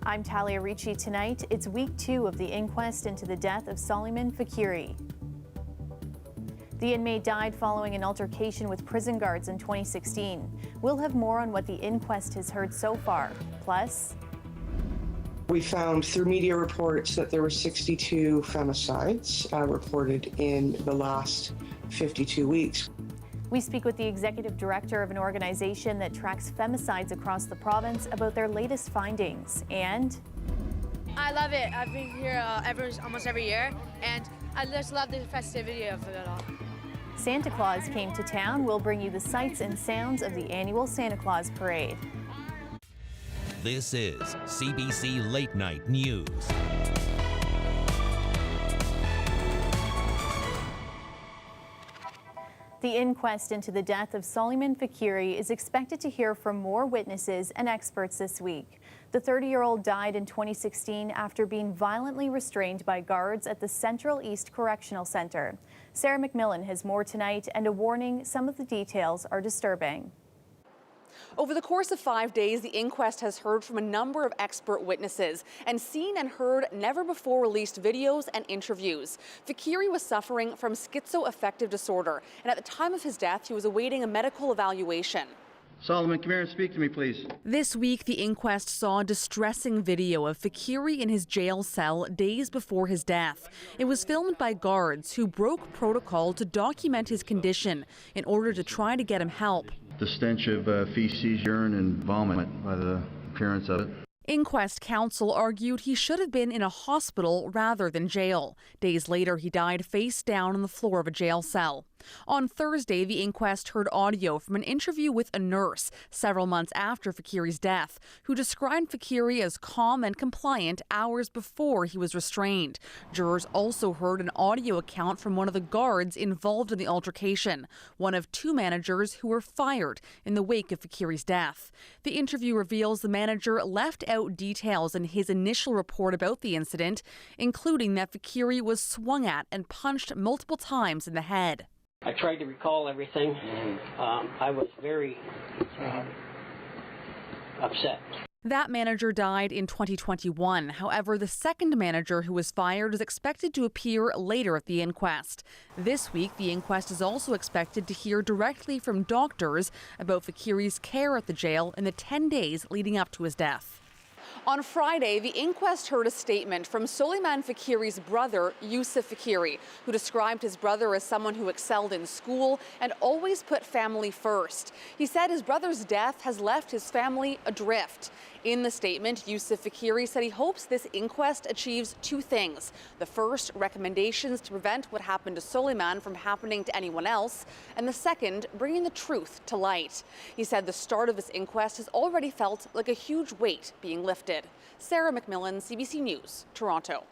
I'm Talia Ricci. Tonight, it's week 2 of the inquest into the death of Soliman Fakiri. The inmate died following an altercation with prison guards in 2016. We'll have more on what the inquest has heard so far. Plus, we found through media reports that there were 62 femicides reported in the last 52 weeks. we speak with the executive director of an organization that tracks femicides across the province about their latest findings. And I love it. I've been here almost every year, and I just love the festivity of it all. Santa Claus came to town. We'll bring you the sights and sounds of the annual Santa Claus Parade. This is CBC Late Night News. The inquest into the death of Soliman Fakiri is expected to hear from more witnesses and experts this week. The 30-year-old died in 2016 after being violently restrained by guards at the Central East Correctional Center. Sarah McMillan has more tonight and a warning: some of the details are disturbing. Over the course of 5 days, the inquest has heard from a number of expert witnesses and seen and heard never-before-released videos and interviews. Fakiri was suffering from schizoaffective disorder, and at the time of his death, he was awaiting a medical evaluation. Solomon, come here and speak to me, please. This week, the inquest saw a distressing video of Fakiri in his jail cell days before his death. It was filmed by guards who broke protocol to document his condition in order to try to get him help. The stench of feces, urine, and vomit by the appearance of it. Inquest counsel argued he should have been in a hospital rather than jail. Days later, he died face down on the floor of a jail cell. On Thursday, the inquest heard audio from an interview with a nurse several months after Fakiri's death, who described Fakiri as calm and compliant hours before he was restrained. Jurors also heard an audio account from one of the guards involved in the altercation, one of 2 managers who were fired in the wake of Fakiri's death. The interview reveals the manager left out details in his initial report about the incident, including that Fakiri was swung at and punched multiple times in the head. I tried to recall everything. I was very upset. That manager died in 2021. However, the second manager who was fired is expected to appear later at the inquest. This week, the inquest is also expected to hear directly from doctors about Fakiri's care at the jail in the 10 days leading up to his death. On Friday, the inquest heard a statement from Soliman Fakiri's brother, Yusuf Fakiri, who described his brother as someone who excelled in school and always put family first. He said his brother's death has left his family adrift. In the statement, Yusuf Fakiri said he hopes this inquest achieves 2 things. The first, recommendations to prevent what happened to Soliman from happening to anyone else, and the second, bringing the truth to light. He said the start of this inquest has already felt like a huge weight being lifted. Sarah McMillan, CBC News, Toronto.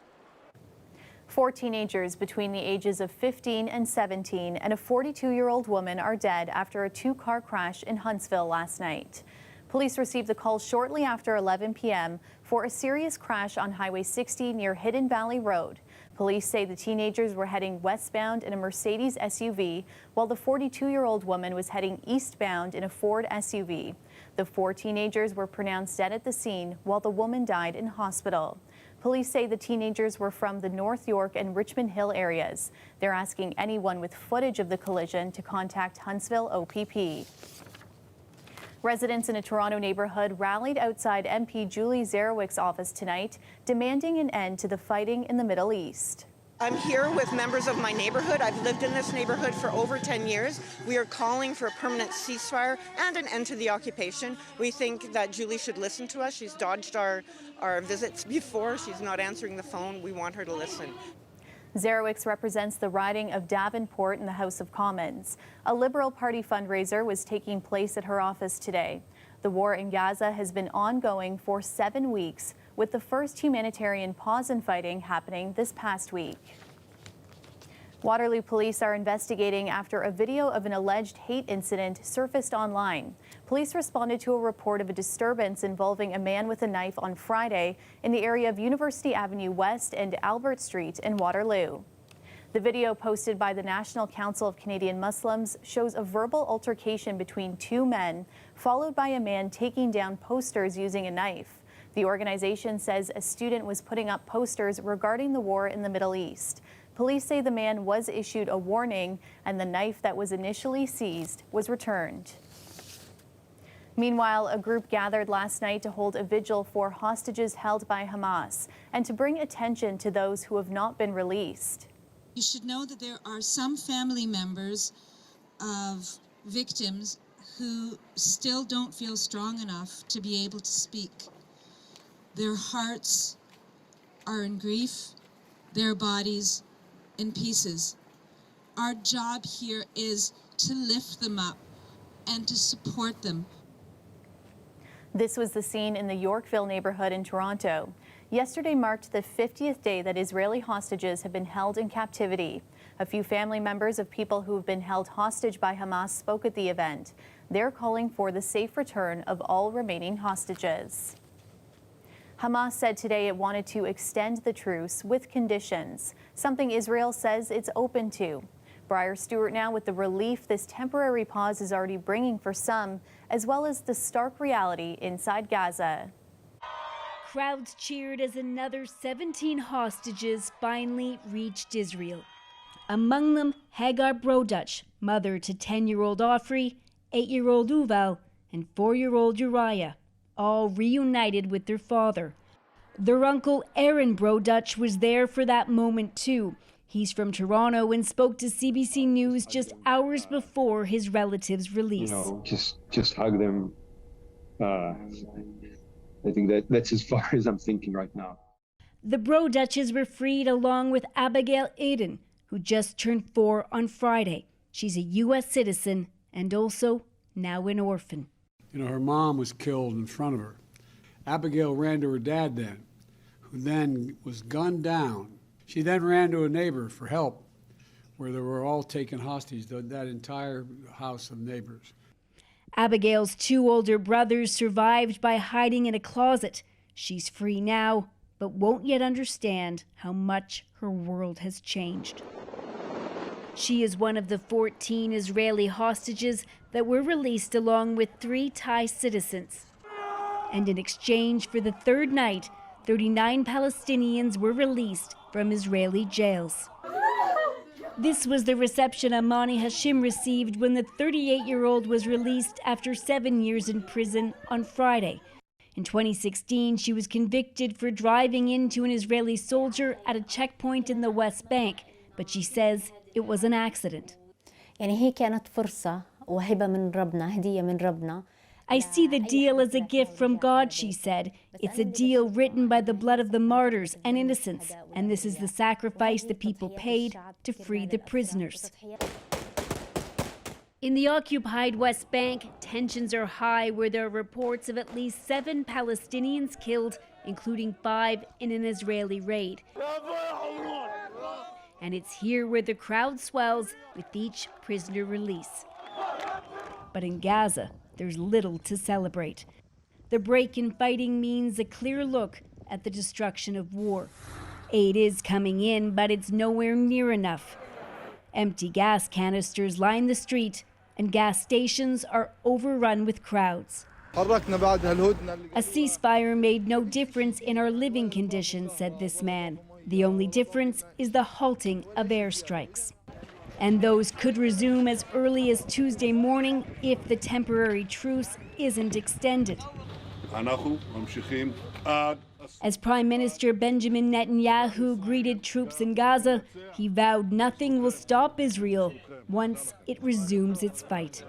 4 teenagers between the ages of 15 and 17 and a 42-year-old woman are dead after a 2-car crash in Huntsville last night. Police received the call shortly after 11 p.m. for a serious crash on Highway 60 near Hidden Valley Road. Police say the teenagers were heading westbound in a Mercedes SUV, while the 42-year-old woman was heading eastbound in a Ford SUV. The 4 teenagers were pronounced dead at the scene, while the woman died in hospital. Police say the teenagers were from the North York and Richmond Hill areas. They're asking anyone with footage of the collision to contact Huntsville OPP. Residents in a Toronto neighborhood rallied outside MP Julie Zerowick's office tonight, demanding an end to the fighting in the Middle East. I'm here with members of my neighborhood. I've lived in this neighborhood for over 10 years. We are calling for a permanent ceasefire and an end to the occupation. We think that Julie should listen to us. She's dodged our visits before. She's not answering the phone. We want her to listen. Zerowick represents the riding of Davenport in the House of Commons. A Liberal Party fundraiser was taking place at her office today. The war in Gaza has been ongoing for 7 weeks, with the first humanitarian pause in fighting happening this past week. Waterloo police are investigating after a video of an alleged hate incident surfaced online. Police responded to a report of a disturbance involving a man with a knife on Friday in the area of University Avenue West and Albert Street in Waterloo. The video posted by the National Council of Canadian Muslims shows a verbal altercation between 2 men, followed by a man taking down posters using a knife. The organization says a student was putting up posters regarding the war in the Middle East. Police say the man was issued a warning and the knife that was initially seized was returned. Meanwhile, a group gathered last night to hold a vigil for hostages held by Hamas and to bring attention to those who have not been released. You should know that there are some family members of victims who still don't feel strong enough to be able to speak. Their hearts are in grief, their bodies in pieces. Our job here is to lift them up and to support them. This was the scene in the Yorkville neighborhood in Toronto. Yesterday marked the 50th day that Israeli hostages have been held in captivity. A few family members of people who have been held hostage by Hamas spoke at the event. They're calling for the safe return of all remaining hostages. Hamas said today it wanted to extend the truce with conditions, something Israel says it's open to. Briar Stewart now with the relief this temporary pause is already bringing for some, as well as the stark reality inside Gaza. Crowds cheered as another 17 hostages finally reached Israel. Among them, Hagar Brodach, mother to 10-year-old Ofri, 8-year-old Uval, and 4-year-old Uriah, all reunited with their father. Their uncle Aaron Brodach was there for that moment too. He's from Toronto and spoke to CBC News just hours before his relatives' release. Just hug them. I think that's as far as I'm thinking right now. The Brodaches were freed along with Abigail Aiden, who just turned 4 on Friday. She's a U.S. citizen and also now an orphan. Her mom was killed in front of her. Abigail ran to her dad then, who then was gunned down. She then ran to a neighbor for help, where they were all taken hostage, that entire house of neighbors. Abigail's 2 older brothers survived by hiding in a closet. She's free now, but won't yet understand how much her world has changed. She is one of the 14 Israeli hostages that were released along with 3 Thai citizens. And in exchange for the third night, 39 Palestinians were released from Israeli jails. This was the reception Amani Hashim received when the 38-year-old was released after 7 years in prison on Friday. In 2016, she was convicted for driving into an Israeli soldier at a checkpoint in the West Bank, but she says it was an accident. I see the deal as a gift from God, she said. It's a deal written by the blood of the martyrs and innocents, and this is the sacrifice the people paid to free the prisoners. In the occupied West Bank, tensions are high where there are reports of at least 7 Palestinians killed, including 5 in an Israeli raid. And it's here where the crowd swells with each prisoner release. But in Gaza, there's little to celebrate. The break in fighting means a clear look at the destruction of war. Aid is coming in, but it's nowhere near enough. Empty gas canisters line the street, and gas stations are overrun with crowds. A ceasefire made no difference in our living conditions, said this man. The only difference is the halting of airstrikes. And those could resume as early as Tuesday morning if the temporary truce isn't extended. As Prime Minister Benjamin Netanyahu greeted troops in Gaza, he vowed nothing will stop Israel once it resumes its fight.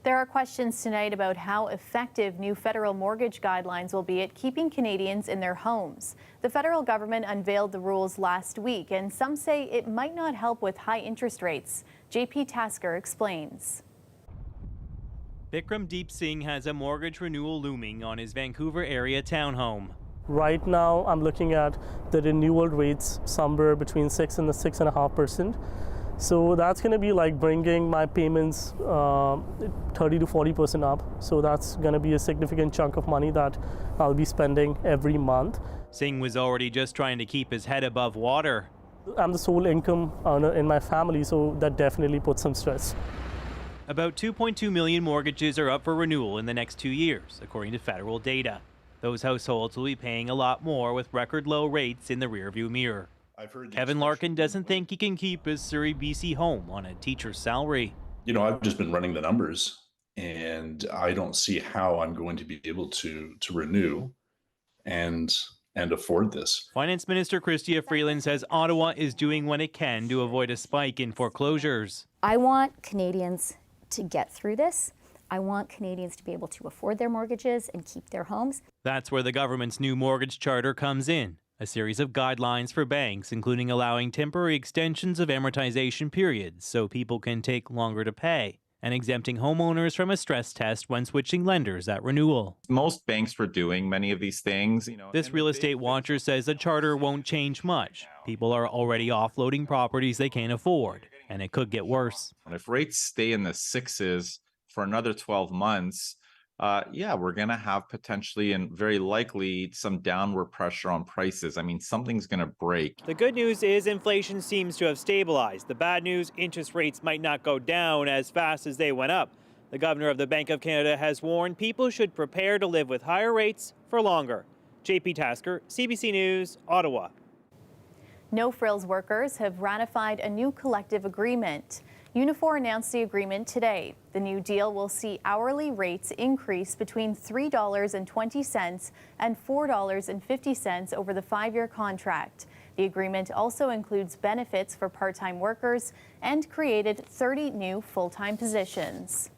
There are questions tonight about how effective new federal mortgage guidelines will be at keeping Canadians in their homes. The federal government unveiled the rules last week, and some say it might not help with high interest rates. JP Tasker explains. Bikram Deep Singh has a mortgage renewal looming on his Vancouver area townhome. Right now, I'm looking at the renewal rates somewhere between 6 and 6.5%. So that's going to be like bringing my payments 30 to 40% up. So that's going to be a significant chunk of money that I'll be spending every month. Singh was already just trying to keep his head above water. I'm the sole income earner in my family, so that definitely puts some stress. About 2.2 million mortgages are up for renewal in the next 2 years, according to federal data. Those households will be paying a lot more with record low rates in the rearview mirror. Kevin Larkin doesn't think he can keep his Surrey, BC home on a teacher's salary. I've just been running the numbers, and I don't see how I'm going to be able to renew and afford this. Finance Minister Chrystia Freeland says Ottawa is doing what it can to avoid a spike in foreclosures. I want Canadians to get through this. I want Canadians to be able to afford their mortgages and keep their homes. That's where the government's new mortgage charter comes in. A series of guidelines for banks, including allowing temporary extensions of amortization periods so people can take longer to pay, and exempting homeowners from a stress test when switching lenders at renewal. Most banks were doing many of these things. This real estate watcher says the charter won't change much. People are already offloading properties they can't afford, and it could get worse. If rates stay in the sixes for another 12 months, we're going to have potentially and very likely some downward pressure on prices. I mean, something's going to break. The good news is inflation seems to have stabilized. The bad news, interest rates might not go down as fast as they went up. The governor of the Bank of Canada has warned people should prepare to live with higher rates for longer. JP Tasker, CBC News, Ottawa. No Frills workers have ratified a new collective agreement. Unifor announced the agreement today. The new deal will see hourly rates increase between $3.20 and $4.50 over the 5-year contract. The agreement also includes benefits for part-time workers and created 30 new full-time positions.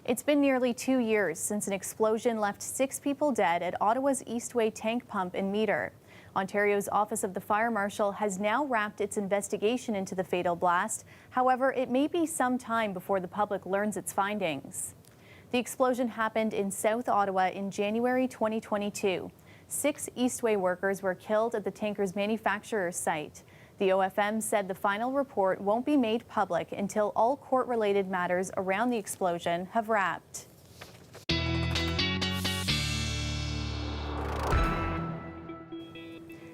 It's been nearly 2 years since an explosion left 6 people dead at Ottawa's Eastway tank pump in Meter. Ontario's Office of the Fire Marshal has now wrapped its investigation into the fatal blast. However, it may be some time before the public learns its findings. The explosion happened in South Ottawa in January 2022. 6 Eastway workers were killed at the tanker's manufacturer's site. The OFM said the final report won't be made public until all court-related matters around the explosion have wrapped.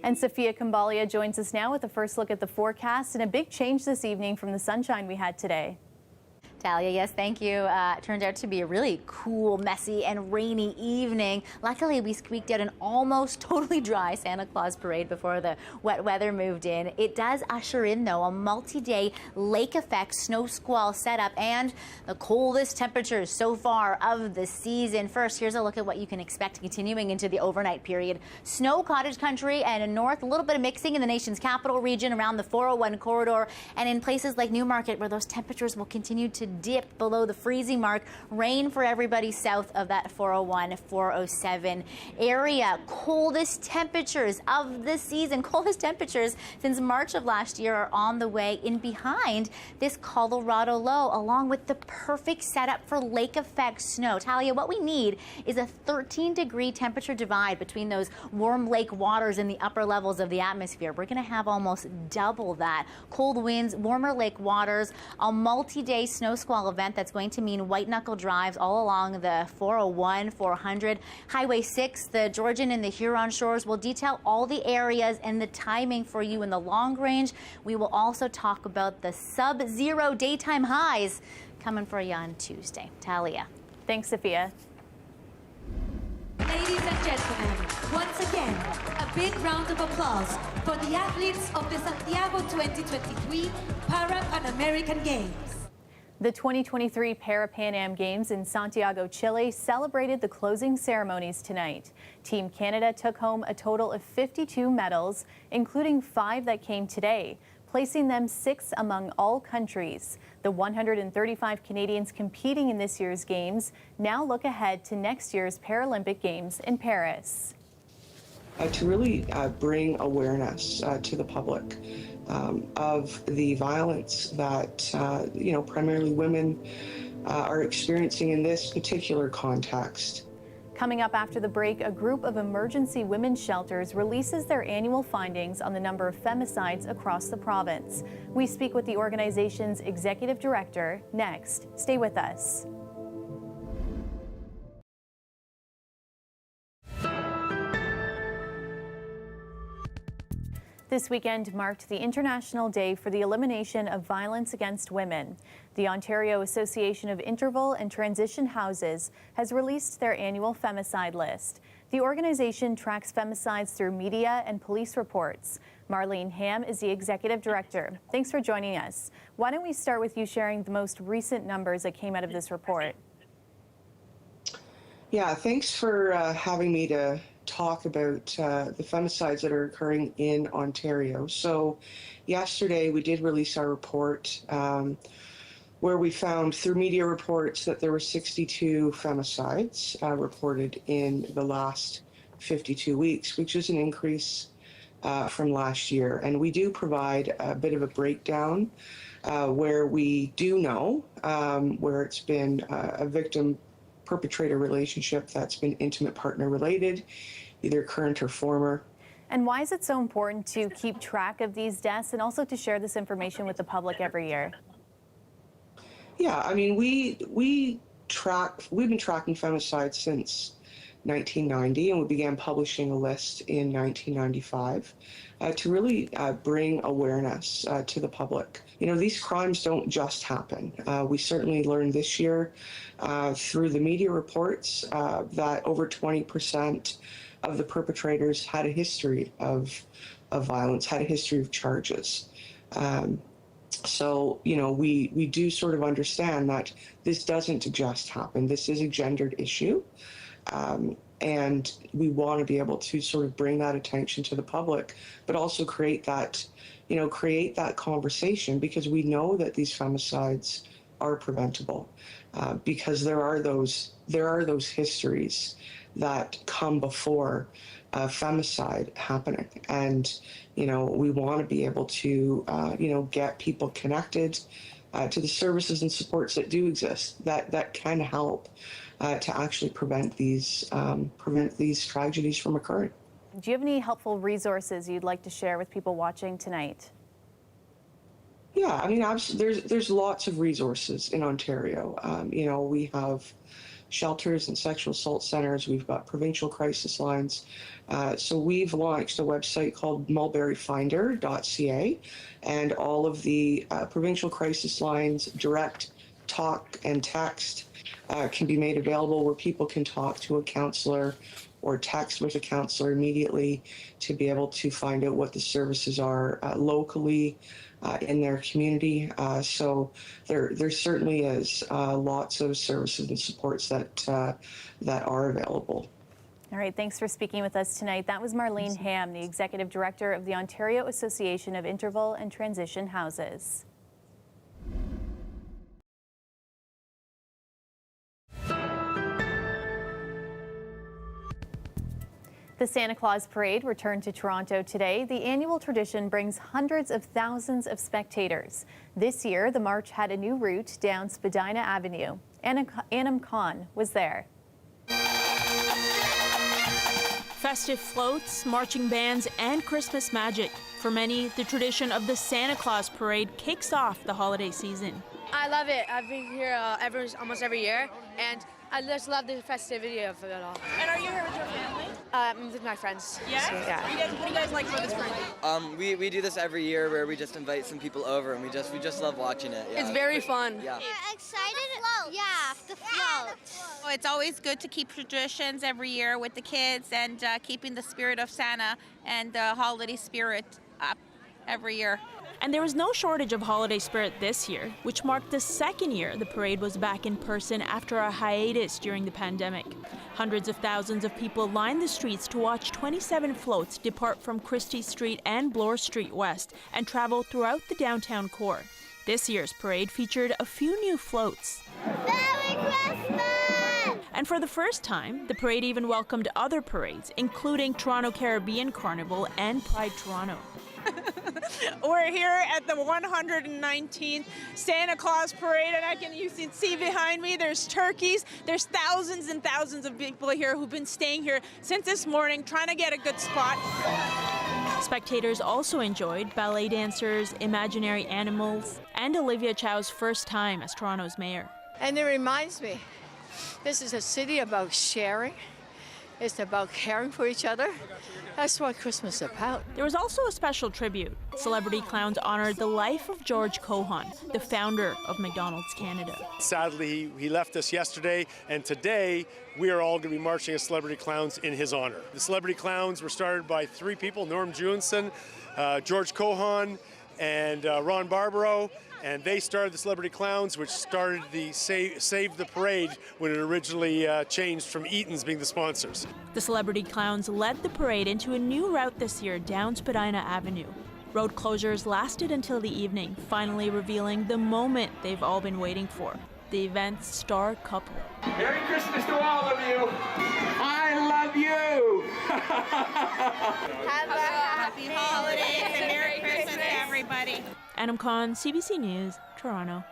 And Sophia Kambalia joins us now with a first look at the forecast and a big change this evening from the sunshine we had today. Talia, yes, thank you. Turned out to be a really cool, messy, and rainy evening. Luckily, we squeaked out an almost totally dry Santa Claus parade before the wet weather moved in. It does usher in, though, a multi-day lake effect snow squall setup and the coldest temperatures so far of the season. First, here's a look at what you can expect continuing into the overnight period. Snow, cottage country, and in north, a little bit of mixing in the nation's capital region around the 401 corridor and in places like Newmarket, where those temperatures will continue to dip below the freezing mark. Rain for everybody south of that 401, 407 area. Coldest temperatures of the season. Coldest temperatures since March of last year are on the way in behind this Colorado low, along with the perfect setup for lake effect snow. Talia, what we need is a 13-degree temperature divide between those warm lake waters in the upper levels of the atmosphere. We're going to have almost double that. Cold winds, warmer lake waters, a multi-day snow squall event that's going to mean white knuckle drives all along the 401, 400, Highway 6, the Georgian and the Huron shores. We'll detail all the areas and the timing for you in the long range. We will also talk about the sub-zero daytime highs coming for you on Tuesday. Talia. Thanks, Sophia. Ladies and gentlemen, once again, a big round of applause for the athletes of the Santiago 2023 Para-Pan American Games. The 2023 Para-Pan Am Games in Santiago, Chile celebrated the closing ceremonies tonight. Team Canada took home a total of 52 medals, including 5 that came today, placing them 6th among all countries. The 135 Canadians competing in this year's Games now look ahead to next year's Paralympic Games in Paris. To really bring awareness to the public of the violence that, primarily women are experiencing in this particular context. Coming up after the break, a group of emergency women's shelters releases their annual findings on the number of femicides across the province. We speak with the organization's executive director next. Stay with us. The This weekend marked the International Day for the Elimination of Violence Against Women. The Ontario Association of Interval and Transition Houses has released their annual femicide list. The organization tracks femicides through media and police reports. Marlene Ham is the executive director. Thanks for joining us. Why don't we start with you sharing the most recent numbers that came out of this report? Yeah, thanks for having me to talk about the femicides that are occurring in Ontario. So yesterday we did release our report where we found through media reports that there were 62 femicides reported in the last 52 weeks, which is an increase from last year. And we do provide a bit of a breakdown where we do know where it's been a victim perpetrator relationship that's been intimate partner related, either current or former. And why is it so important to keep track of these deaths and also to share this information with the public every year? Yeah, I mean, we've been tracking femicide since 1990, and we began publishing a list in 1995 to really bring awareness to the public. You know, these crimes don't just happen. We certainly learned this year through the media reports that over 20% of the perpetrators had a history of violence, had a history of charges. So, you know, we do sort of understand that this doesn't just happen. This is a gendered issue. And we want to be able to sort of bring that attention to the public, but also create that conversation, because we know that these femicides are preventable, because there are those histories that come before femicide happening. And, you know, we want to be able to, get people connected to the services and supports that do exist that can help to actually prevent these tragedies from occurring. Do you have any helpful resources you'd like to share with people watching tonight? Yeah, I mean, there's lots of resources in Ontario. We have shelters and sexual assault centers. We've got provincial crisis lines. So we've launched a website called mulberryfinder.ca, and all of the provincial crisis lines, direct talk and text can be made available, where people can talk to a counselor or text with a counselor immediately to be able to find out what the services are locally in their community. So there certainly is lots of services and supports that are available. All right, thanks for speaking with us tonight. That was Marlene Ham, the Executive Director of the Ontario Association of Interval and Transition Houses. The Santa Claus Parade returned to Toronto today. The annual tradition brings hundreds of thousands of spectators. This year, the march had a new route down Spadina Avenue. Anam Khan was there. Festive floats, marching bands, and Christmas magic. For many, the tradition of the Santa Claus Parade kicks off the holiday season. I love it. I've been here almost every year, and I just love the festivity of it all. And are you here with your family? With my friends. Yeah? So, yeah. What do you guys like about this parade? We do this every year where we just invite some people over, and we just love watching it. Yeah. It's very fun. Yeah. We're excited. The float. Oh, it's always good to keep traditions every year with the kids and keeping the spirit of Santa and the holiday spirit up every year. And there was no shortage of holiday spirit this year, which marked the second year the parade was back in person after a hiatus during the pandemic. Hundreds of thousands of people lined the streets to watch 27 floats depart from Christie Street and Bloor Street West and travel throughout the downtown core. This year's parade featured a few new floats. Merry Christmas! And for the first time, the parade even welcomed other parades, including Toronto Caribbean Carnival and Pride Toronto. We're here at the 119th Santa Claus Parade, and you can see behind me there's turkeys. There's thousands and thousands of people here who've been staying here since this morning trying to get a good spot. Spectators also enjoyed ballet dancers, imaginary animals, and Olivia Chow's first time as Toronto's mayor. And it reminds me, this is a city about sharing It's about caring for each other. That's what Christmas is about. There was also a special tribute. Celebrity clowns honored the life of George Cohan, the founder of McDonald's Canada. Sadly, he left us yesterday, and today we are all going to be marching as celebrity clowns in his honor. The celebrity clowns were started by 3 people, Norm Jewinson, George Cohan, and Ron Barbaro. And they started the Celebrity Clowns, which started the Save the Parade when it originally changed from Eaton's being the sponsors. The Celebrity Clowns led the parade into a new route this year down Spadina Avenue. Road closures lasted until the evening, finally revealing the moment they've all been waiting for, the event's star couple. Merry Christmas to all of you. I love you. Have a happy holidays and Merry Christmas to everybody. Anam Khan, CBC News, Toronto.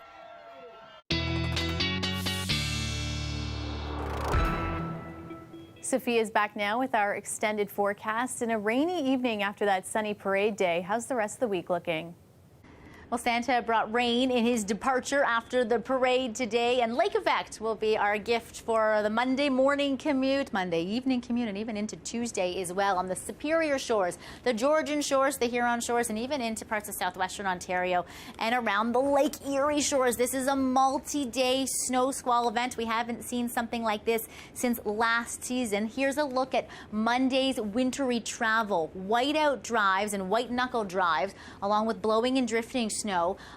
Sophia is back now with our extended forecast and a rainy evening after that sunny parade day. How's the rest of the week looking? Well, Santa brought rain in his departure after the parade today, and lake effect will be our gift for the Monday morning commute, Monday evening commute, and even into Tuesday as well on the Superior Shores, the Georgian Shores, the Huron Shores, and even into parts of southwestern Ontario and around the Lake Erie Shores. This is a multi-day snow squall event. We haven't seen something like this since last season. Here's a look at Monday's wintry travel. Whiteout drives and white knuckle drives, along with blowing and drifting snow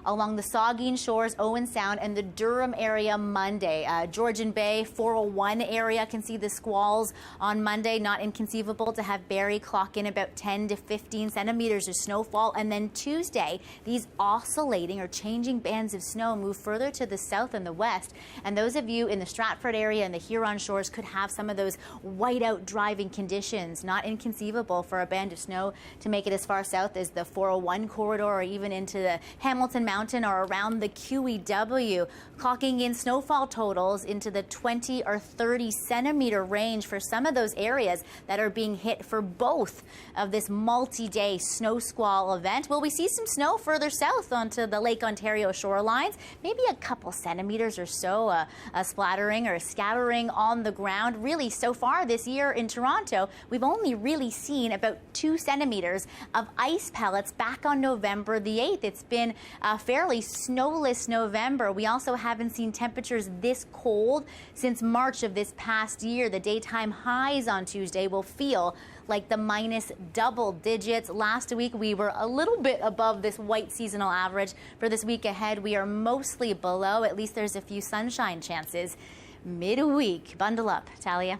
along the Saugeen Shores, Owen Sound, and the Durham area Monday. Georgian Bay, 401 area can see the squalls on Monday. Not inconceivable to have Barrie clock in about 10 to 15 centimeters of snowfall. And then Tuesday, these oscillating or changing bands of snow move further to the south and the west. And those of you in the Stratford area and the Huron Shores could have some of those whiteout driving conditions. Not inconceivable for a band of snow to make it as far south as the 401 corridor or even into the Hamilton Mountain or around the QEW, clocking in snowfall totals into the 20 or 30 centimeter range for some of those areas that are being hit for both of this multi-day snow squall event. Will we see some snow further south onto the Lake Ontario shorelines? Maybe a couple centimeters or so, a splattering or a scattering on the ground. Really, so far this year in Toronto, we've only really seen about 2 centimeters of ice pellets back on November the 8th. It's been a fairly snowless November. We also haven't seen temperatures this cold since March of this past year. The daytime highs on Tuesday will feel like the minus double digits. Last week, we were a little bit above this white seasonal average. For this week ahead, we are mostly below. At least there's a few sunshine chances midweek. Bundle up. Talia,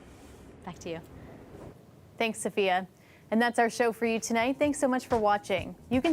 back to you. Thanks, Sophia. And that's our show for you tonight. Thanks so much for watching. You can